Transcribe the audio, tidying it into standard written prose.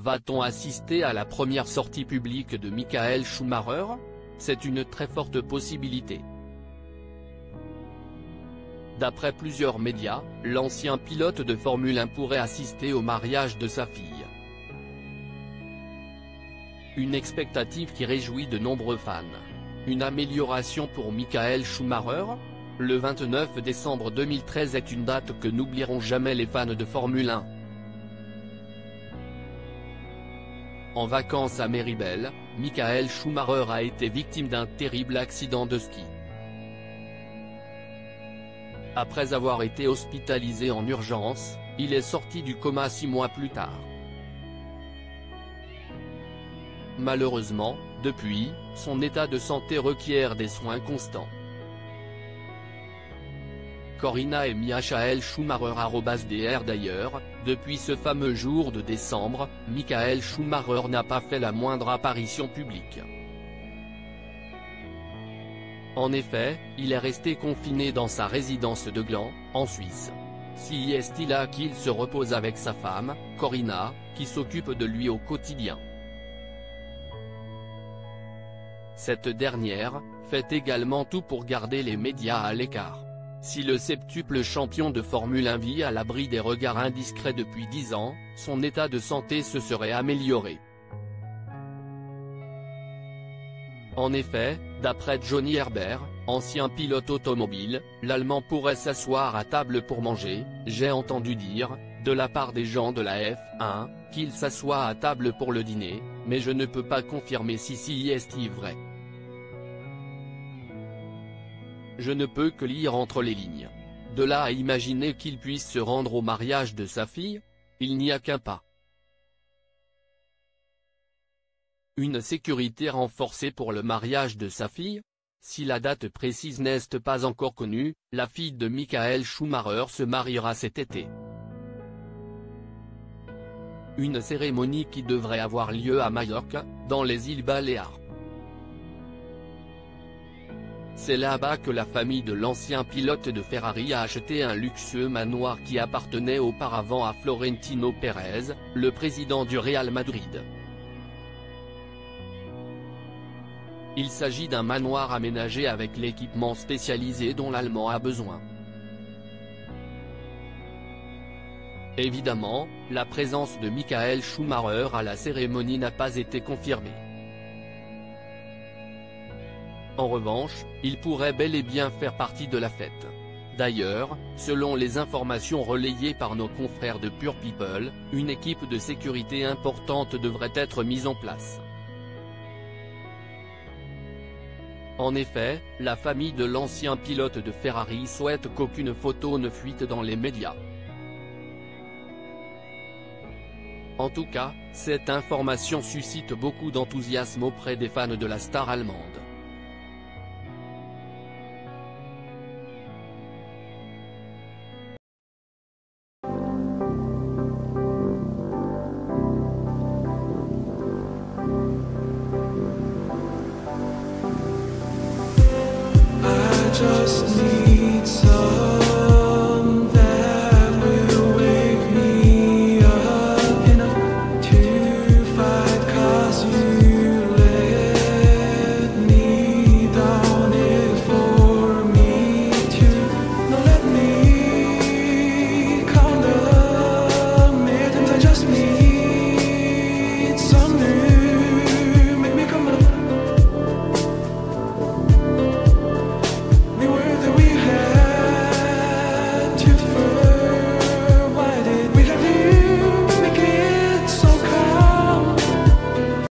Va-t-on assister à la première sortie publique de Michael Schumacher? C'est une très forte possibilité. D'après plusieurs médias, l'ancien pilote de Formule 1 pourrait assister au mariage de sa fille. Une expectative qui réjouit de nombreux fans. Une amélioration pour Michael Schumacher? Le 29 décembre 2013 est une date que n'oublieront jamais les fans de Formule 1. En vacances à Méribel, Michael Schumacher a été victime d'un terrible accident de ski. Après avoir été hospitalisé en urgence, il est sorti du coma 6 mois plus tard. Malheureusement, depuis, son état de santé requiert des soins constants. Corina et Michael Schumacher @dr D'ailleurs, depuis ce fameux jour de décembre, Michael Schumacher n'a pas fait la moindre apparition publique. En effet, il est resté confiné dans sa résidence de Gland, en Suisse. Si est-il là qu'il se repose avec sa femme, Corina, qui s'occupe de lui au quotidien. Cette dernière fait également tout pour garder les médias à l'écart. Si le septuple champion de Formule 1 vit à l'abri des regards indiscrets depuis 10 ans, son état de santé se serait amélioré. En effet, d'après Johnny Herbert, ancien pilote automobile, l'Allemand pourrait s'asseoir à table pour manger. J'ai entendu dire, de la part des gens de la F1, qu'il s'assoit à table pour le dîner, mais je ne peux pas confirmer si c'est vrai. Je ne peux que lire entre les lignes. De là à imaginer qu'il puisse se rendre au mariage de sa fille, il n'y a qu'un pas. Une sécurité renforcée pour le mariage de sa fille? Si la date précise n'est pas encore connue, la fille de Michael Schumacher se mariera cet été. Une cérémonie qui devrait avoir lieu à Majorque, dans les îles Baléares. C'est là-bas que la famille de l'ancien pilote de Ferrari a acheté un luxueux manoir qui appartenait auparavant à Florentino Pérez, le président du Real Madrid. Il s'agit d'un manoir aménagé avec l'équipement spécialisé dont l'Allemand a besoin. Évidemment, la présence de Michael Schumacher à la cérémonie n'a pas été confirmée. En revanche, il pourrait bel et bien faire partie de la fête. D'ailleurs, selon les informations relayées par nos confrères de Pure People, une équipe de sécurité importante devrait être mise en place. En effet, la famille de l'ancien pilote de Ferrari souhaite qu'aucune photo ne fuite dans les médias. En tout cas, cette information suscite beaucoup d'enthousiasme auprès des fans de la star allemande.